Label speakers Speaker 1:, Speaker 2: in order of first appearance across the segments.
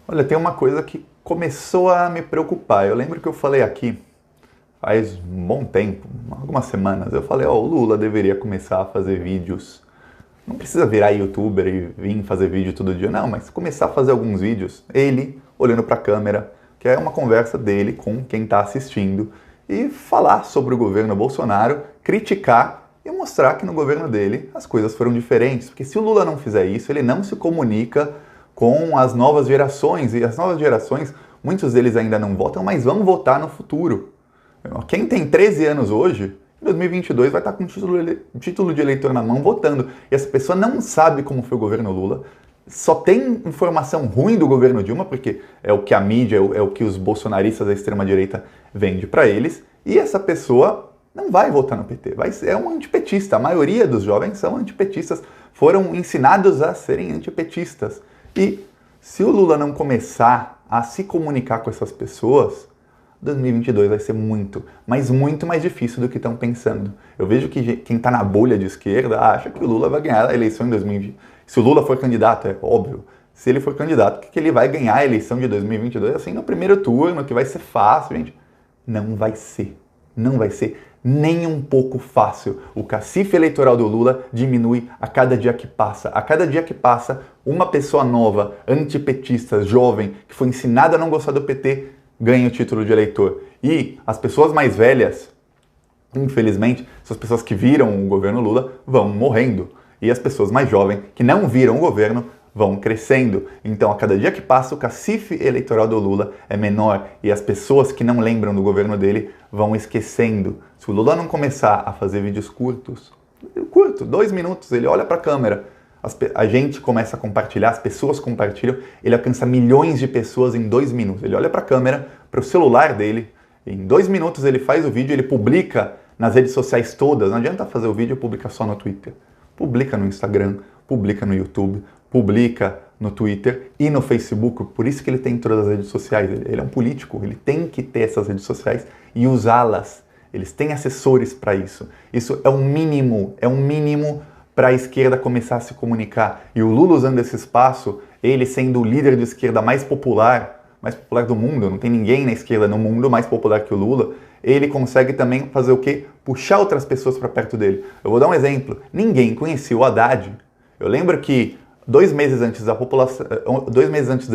Speaker 1: Olha, tem uma coisa que começou a me preocupar. Eu lembro que eu falei aqui faz um bom tempo, algumas semanas, eu falei, ó, o Lula deveria começar a fazer vídeos. Não precisa virar youtuber e vir fazer vídeo todo dia, não, mas começar a fazer alguns vídeos, ele olhando para a câmera, que é uma conversa dele com quem está assistindo, e falar sobre o governo Bolsonaro, criticar e mostrar que no governo dele as coisas foram diferentes. Porque se o Lula não fizer isso, ele não se comunica com as novas gerações, e as novas gerações, muitos deles ainda não votam, mas vão votar no futuro. Quem tem 13 anos hoje, em 2022 vai estar com título de eleitor na mão votando. E essa pessoa não sabe como foi o governo Lula, só tem informação ruim do governo Dilma, porque é o que a mídia, é o que os bolsonaristas da extrema-direita vende para eles, e essa pessoa não vai votar no PT, é um antipetista. A maioria dos jovens são antipetistas, foram ensinados a serem antipetistas. E se o Lula não começar a se comunicar com essas pessoas, 2022 vai ser muito, mas muito mais difícil do que estão pensando. Eu vejo que quem está na bolha de esquerda acha que o Lula vai ganhar a eleição em 2020. Se o Lula for candidato, é óbvio. Se ele for candidato, que ele vai ganhar a eleição de 2022 assim no primeiro turno, que vai ser fácil, gente. Não vai ser. Não vai ser nem um pouco fácil. O cacife eleitoral do Lula diminui a cada dia que passa. A cada dia que passa, uma pessoa nova, antipetista, jovem, que foi ensinada a não gostar do PT, ganha o título de eleitor. E as pessoas mais velhas, infelizmente, essas pessoas que viram o governo Lula, vão morrendo. E as pessoas mais jovens, que não viram o governo, vão crescendo. Então, a cada dia que passa, o cacife eleitoral do Lula é menor e as pessoas que não lembram do governo dele vão esquecendo. Se o Lula não começar a fazer vídeos curtos, 2 minutos, ele olha para a câmera, a gente começa a compartilhar, as pessoas compartilham, ele alcança milhões de pessoas em 2 minutos. Ele olha para a câmera, para o celular dele, em 2 minutos ele faz o vídeo, ele publica nas redes sociais todas. Não adianta fazer o vídeo e publicar só no Twitter. Publica no Instagram, publica no YouTube, publica no Twitter e no Facebook. Por isso que ele tem todas as redes sociais. Ele é um político, ele tem que ter essas redes sociais e usá-las. Eles têm assessores para isso. Isso é um mínimo para a esquerda começar a se comunicar. E o Lula usando esse espaço, ele sendo o líder de esquerda mais popular do mundo, não tem ninguém na esquerda no mundo mais popular que o Lula, ele consegue também fazer o quê? Puxar outras pessoas para perto dele. Eu vou dar um exemplo. Ninguém conhecia o Haddad. Eu lembro que 2 meses antes da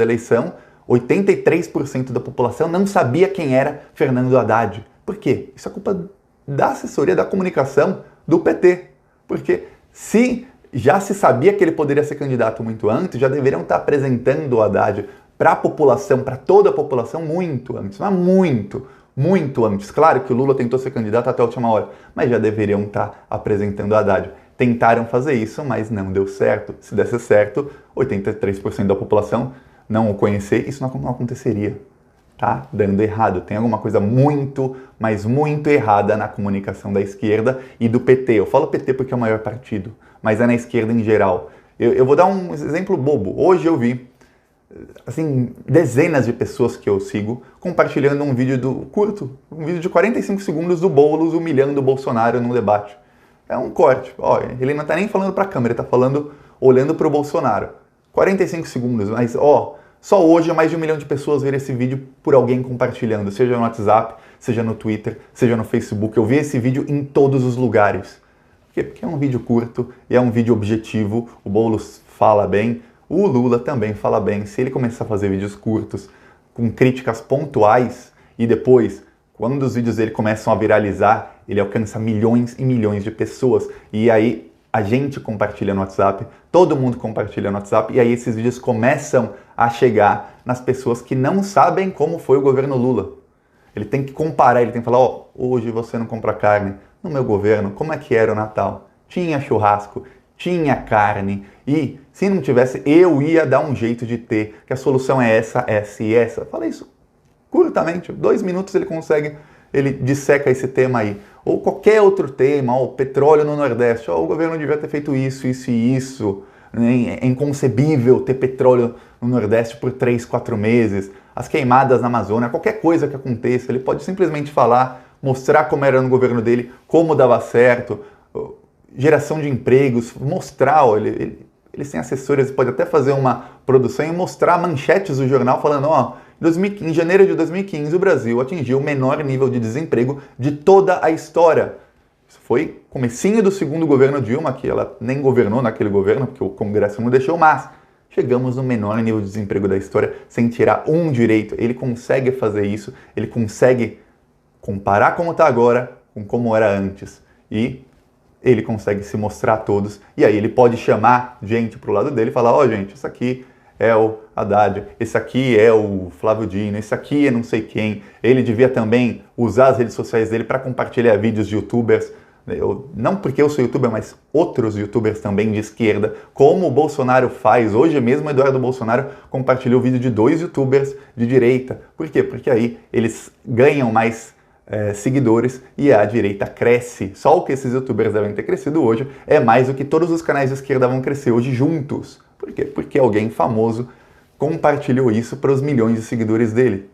Speaker 1: eleição, 83% da população não sabia quem era Fernando Haddad. Por quê? Isso é culpa da assessoria da comunicação do PT. Porque se já se sabia que ele poderia ser candidato muito antes, já deveriam estar apresentando o Haddad para a população, para toda a população, muito antes. Mas muito antes. Claro que o Lula tentou ser candidato até a última hora, mas já deveriam estar apresentando o Haddad. Tentaram fazer isso, mas não deu certo. Se desse certo, 83% da população não o conhecer, isso não aconteceria. Tá dando errado. Tem alguma coisa muito, mas muito errada na comunicação da esquerda e do PT. Eu falo PT porque é o maior partido, mas é na esquerda em geral. Eu vou dar um exemplo bobo. Hoje eu vi, assim, dezenas de pessoas que eu sigo compartilhando um vídeo curto, um vídeo de 45 segundos do Boulos humilhando o Bolsonaro num debate. É um corte. Ó, ele não tá nem falando pra câmera, ele tá falando, olhando pro Bolsonaro. 45 segundos, mas ó, só hoje mais de 1 milhão de pessoas viram esse vídeo por alguém compartilhando, seja no WhatsApp, seja no Twitter, seja no Facebook. Eu vi esse vídeo em todos os lugares. Por quê? Porque é um vídeo curto e é um vídeo objetivo, o Boulos fala bem, o Lula também fala bem. Se ele começar a fazer vídeos curtos, com críticas pontuais, e depois, quando os vídeos dele começam a viralizar, ele alcança milhões e milhões de pessoas. E aí a gente compartilha no WhatsApp, todo mundo compartilha no WhatsApp, e aí esses vídeos começam a chegar nas pessoas que não sabem como foi o governo Lula. Ele tem que comparar, ele tem que falar, ó, hoje você não compra carne, no meu governo, como é que era o Natal? Tinha churrasco, tinha carne, e se não tivesse, eu ia dar um jeito de ter, que a solução é essa, essa e essa. Fala isso curtamente, 2 minutos ele consegue, ele disseca esse tema aí. Ou qualquer outro tema, ó, petróleo no Nordeste, ó, o governo devia ter feito isso, isso e isso. É inconcebível ter petróleo no Nordeste por 3, 4 meses. As queimadas na Amazônia, qualquer coisa que aconteça, ele pode simplesmente falar, mostrar como era no governo dele, como dava certo, geração de empregos, mostrar, ó, ele Eles têm assessores, pode até fazer uma produção e mostrar manchetes do jornal falando, ó, em janeiro de 2015 o Brasil atingiu o menor nível de desemprego de toda a história. Isso foi comecinho do segundo governo Dilma, que ela nem governou naquele governo, porque o Congresso não deixou, mas chegamos no menor nível de desemprego da história sem tirar um direito. Ele consegue fazer isso, ele consegue comparar como está agora com como era antes. E ele consegue se mostrar a todos. E aí ele pode chamar gente para o lado dele e falar, ó, gente, isso aqui é o Haddad, esse aqui é o Flávio Dino, esse aqui é não sei quem. Ele devia também usar as redes sociais dele para compartilhar vídeos de youtubers. Não porque eu sou youtuber, mas outros youtubers também de esquerda, como o Bolsonaro faz. Hoje mesmo o Eduardo Bolsonaro compartilhou o vídeo de 2 youtubers de direita. Por quê? Porque aí eles ganham mais seguidores e a direita cresce. Só o que esses youtubers devem ter crescido hoje é mais do que todos os canais de esquerda vão crescer hoje juntos. Por quê? Porque alguém famoso compartilhou isso para os milhões de seguidores dele.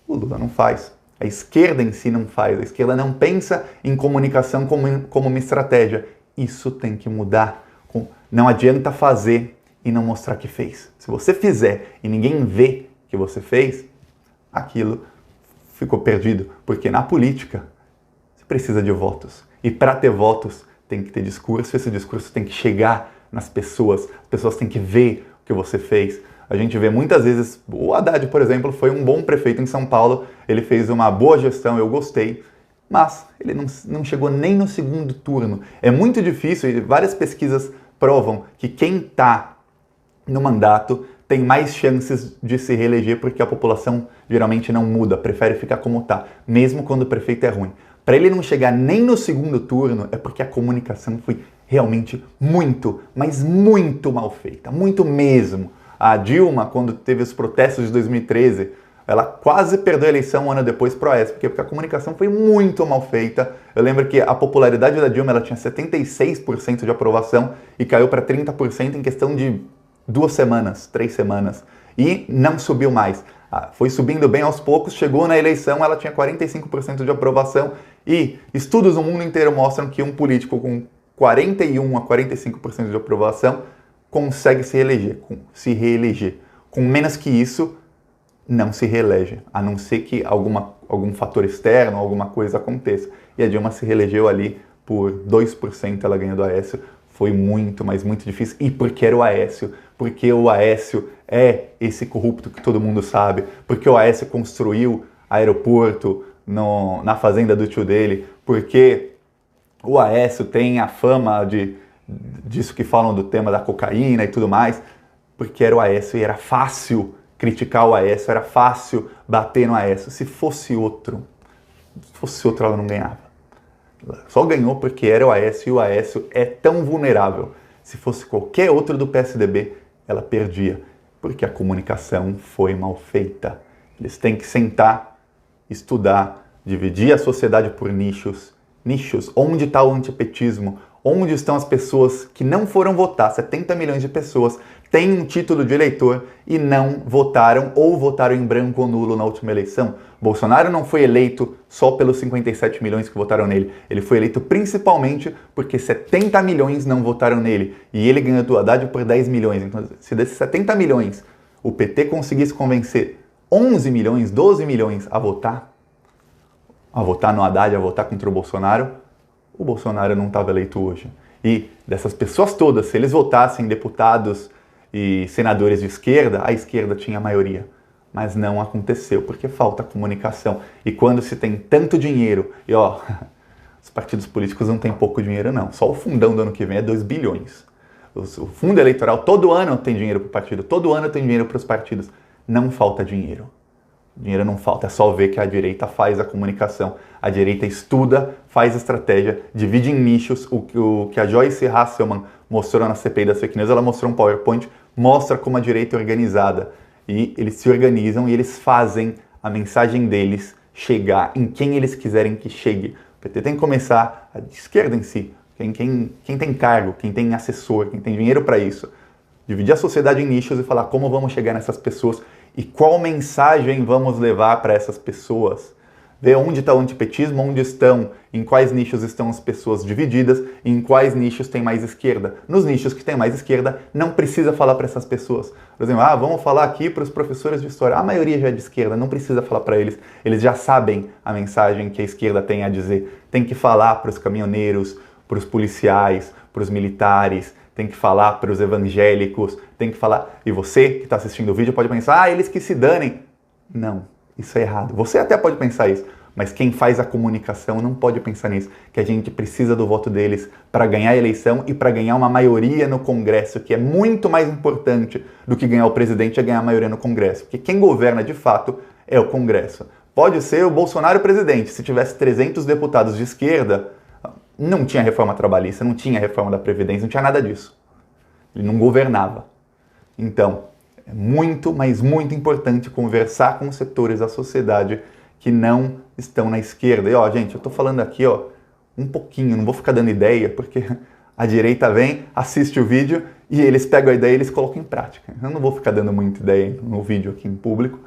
Speaker 1: O Lula não faz. A esquerda em si não faz. A esquerda não pensa em comunicação como uma estratégia. Isso tem que mudar. Não adianta fazer e não mostrar que fez. Se você fizer e ninguém vê que você fez, aquilo ficou perdido. Porque na política, você precisa de votos. E para ter votos, tem que ter discurso. Esse discurso tem que chegar nas pessoas. As pessoas têm que ver o que você fez. A gente vê muitas vezes, o Haddad, por exemplo, foi um bom prefeito em São Paulo, ele fez uma boa gestão, eu gostei, mas ele não chegou nem no segundo turno. É muito difícil, e várias pesquisas provam que quem está no mandato tem mais chances de se reeleger, porque a população geralmente não muda, prefere ficar como está, mesmo quando o prefeito é ruim. Para ele não chegar nem no segundo turno, é porque a comunicação foi realmente muito, mas muito mal feita, muito mesmo. A Dilma, quando teve os protestos de 2013, ela quase perdeu a eleição um ano depois para o Aécio, porque a comunicação foi muito mal feita. Eu lembro que a popularidade da Dilma ela tinha 76% de aprovação e caiu para 30% em questão de 2 semanas, 3 semanas. E não subiu mais. Foi subindo bem aos poucos, chegou na eleição, ela tinha 45% de aprovação e estudos no mundo inteiro mostram que um político com 41 a 45% de aprovação consegue se reeleger. Com menos que isso, não se reelege, a não ser que algum fator externo, alguma coisa aconteça. E a Dilma se reelegeu ali por 2%, ela ganhou do Aécio. Foi muito, mas muito difícil. E porque era o Aécio, porque o Aécio é esse corrupto que todo mundo sabe, porque o Aécio construiu aeroporto na fazenda do tio dele, porque o Aécio tem a fama disso que falam do tema da cocaína e tudo mais, porque era o Aécio e era fácil criticar o Aécio, era fácil bater no Aécio. Se fosse outro ela não ganhava. Só ganhou porque era o Aécio e o Aécio é tão vulnerável. Se fosse qualquer outro do PSDB, ela perdia, porque a comunicação foi mal feita. Eles têm que sentar, estudar, dividir a sociedade por nichos. Onde está o antipetismo? Onde estão as pessoas que não foram votar? 70 milhões de pessoas têm um título de eleitor e não votaram ou votaram em branco ou nulo na última eleição. Bolsonaro não foi eleito só pelos 57 milhões que votaram nele. Ele foi eleito principalmente porque 70 milhões não votaram nele. E ele ganhou do Haddad por 10 milhões. Então, se desses 70 milhões o PT conseguisse convencer 11 milhões, 12 milhões a votar no Haddad, a votar contra o Bolsonaro não estava eleito hoje. E dessas pessoas todas, se eles votassem deputados e senadores de esquerda, a esquerda tinha a maioria. Mas não aconteceu, porque falta comunicação. E quando se tem tanto dinheiro, e os partidos políticos não têm pouco dinheiro não, só o fundão do ano que vem é 2 bilhões. O fundo eleitoral, todo ano tem dinheiro para o partido, todo ano tem dinheiro para os partidos. Não falta dinheiro. Dinheiro não falta, é só ver que a direita faz a comunicação. A direita estuda, faz estratégia, divide em nichos. O que a Joyce Hasselman mostrou na CPI das fake news, ela mostrou um PowerPoint, mostra como a direita é organizada. E eles se organizam e eles fazem a mensagem deles chegar em quem eles quiserem que chegue. O PT tem que começar, a esquerda em si, quem tem cargo, quem tem assessor, quem tem dinheiro para isso, dividir a sociedade em nichos e falar como vamos chegar nessas pessoas e qual mensagem vamos levar para essas pessoas. ver onde está o antipetismo, em quais nichos estão as pessoas divididas, e em quais nichos tem mais esquerda. Nos nichos que tem mais esquerda, não precisa falar para essas pessoas. Por exemplo, vamos falar aqui para os professores de história. A maioria já é de esquerda, não precisa falar para eles. Eles já sabem a mensagem que a esquerda tem a dizer. Tem que falar para os caminhoneiros, para os policiais, para os militares, tem que falar para os evangélicos, tem que falar... E você que está assistindo o vídeo pode pensar, eles que se danem. Não, isso é errado. Você até pode pensar isso, mas quem faz a comunicação não pode pensar nisso, que a gente precisa do voto deles para ganhar a eleição e para ganhar uma maioria no Congresso, que é muito mais importante do que ganhar o presidente, é ganhar a maioria no Congresso, porque quem governa de fato é o Congresso. Pode ser o Bolsonaro presidente, se tivesse 300 deputados de esquerda, não tinha reforma trabalhista, não tinha reforma da Previdência, não tinha nada disso. Ele não governava. Então, é muito, mas muito importante conversar com os setores da sociedade que não estão na esquerda. E gente, eu tô falando aqui, um pouquinho, não vou ficar dando ideia, porque a direita vem, assiste o vídeo e eles pegam a ideia e eles colocam em prática. Eu não vou ficar dando muita ideia no vídeo aqui em público,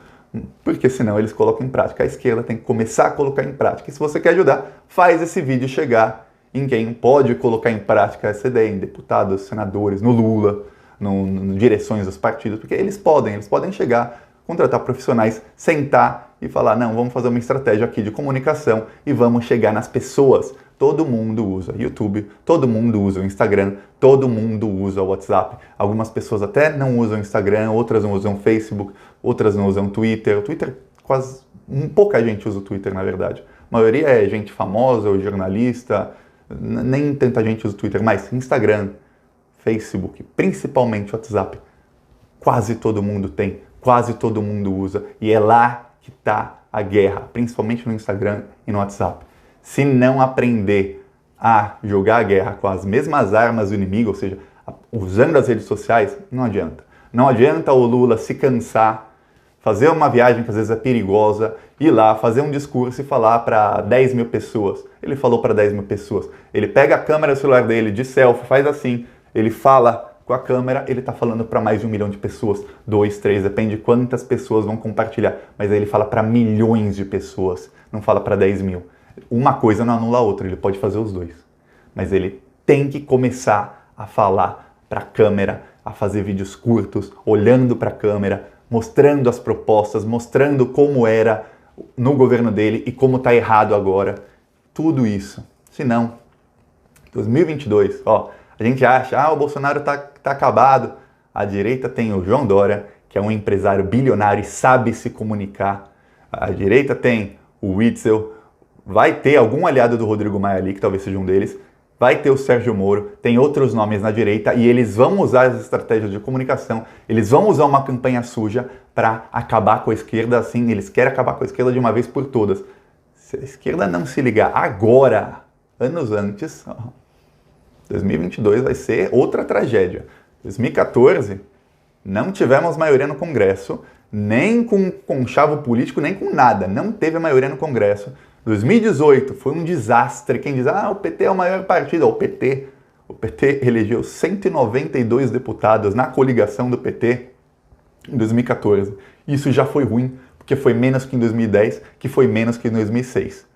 Speaker 1: porque senão eles colocam em prática. A esquerda tem que começar a colocar em prática. E se você quer ajudar, faz esse vídeo chegar em quem pode colocar em prática essa ideia, em deputados, senadores, no Lula, no direções dos partidos, porque eles podem chegar, contratar profissionais, sentar e falar, não, vamos fazer uma estratégia aqui de comunicação e vamos chegar nas pessoas. Todo mundo usa YouTube, todo mundo usa o Instagram, todo mundo usa o WhatsApp. Algumas pessoas até não usam o Instagram, outras não usam o Facebook, outras não usam o Twitter. O Twitter, pouca gente usa o Twitter, na verdade. A maioria é gente famosa ou jornalista, nem tanta gente usa o Twitter, mas Instagram, Facebook, principalmente WhatsApp, quase todo mundo tem, quase todo mundo usa, e é lá que está a guerra, principalmente no Instagram e no WhatsApp. Se não aprender a jogar a guerra com as mesmas armas do inimigo, ou seja, usando as redes sociais, não adianta. Não adianta o Lula se cansar, fazer uma viagem que às vezes é perigosa, ir lá, fazer um discurso e falar para 10 mil pessoas. Ele falou para 10 mil pessoas. Ele pega a câmera do celular dele de selfie, faz assim, ele fala com a câmera, ele está falando para mais de 1 milhão de pessoas, 2, 3, depende de quantas pessoas vão compartilhar. Mas aí ele fala para milhões de pessoas, não fala para 10 mil. Uma coisa não anula a outra, ele pode fazer os dois. Mas ele tem que começar a falar para a câmera, a fazer vídeos curtos, olhando para a câmera, mostrando as propostas, mostrando como era no governo dele e como está errado agora. Tudo isso. Senão, 2022, a gente acha, o Bolsonaro tá acabado. A direita tem o João Dória, que é um empresário bilionário e sabe se comunicar. A direita tem o Witzel, vai ter algum aliado do Rodrigo Maia ali, que talvez seja um deles, vai ter o Sérgio Moro, tem outros nomes na direita e eles vão usar as estratégias de comunicação, eles vão usar uma campanha suja para acabar com a esquerda, assim, eles querem acabar com a esquerda de uma vez por todas. Se a esquerda não se ligar agora, anos antes, 2022 vai ser outra tragédia. 2014, não tivemos maioria no Congresso, nem com conchavo político, nem com nada, não teve a maioria no Congresso. 2018 foi um desastre. Quem diz, o PT é o maior partido, o PT elegeu 192 deputados na coligação do PT em 2014. Isso já foi ruim, porque foi menos que em 2010, que foi menos que em 2006.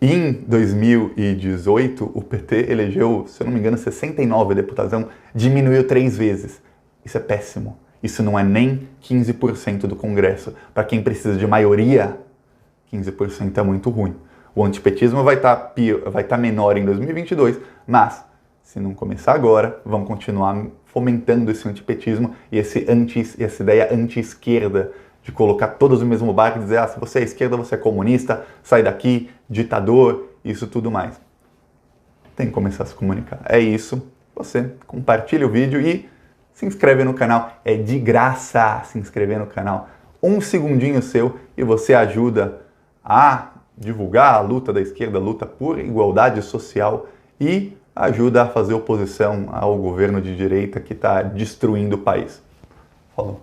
Speaker 1: Em 2018, o PT elegeu, se eu não me engano, 69 deputados, então diminuiu 3 vezes. Isso é péssimo. Isso não é nem 15% do Congresso. Para quem precisa de maioria, 15% é muito ruim. O antipetismo vai estar menor em 2022, mas se não começar agora, vão continuar fomentando esse antipetismo e essa ideia anti-esquerda de colocar todos no mesmo barco e dizer, se você é esquerda, você é comunista, sai daqui, ditador, isso tudo mais. Tem que começar a se comunicar. É isso. Você compartilha o vídeo e se inscreve no canal. É de graça se inscrever no canal. 1 segundinho seu e você ajuda a divulgar a luta da esquerda, a luta por igualdade social e ajuda a fazer oposição ao governo de direita que está destruindo o país. Falou.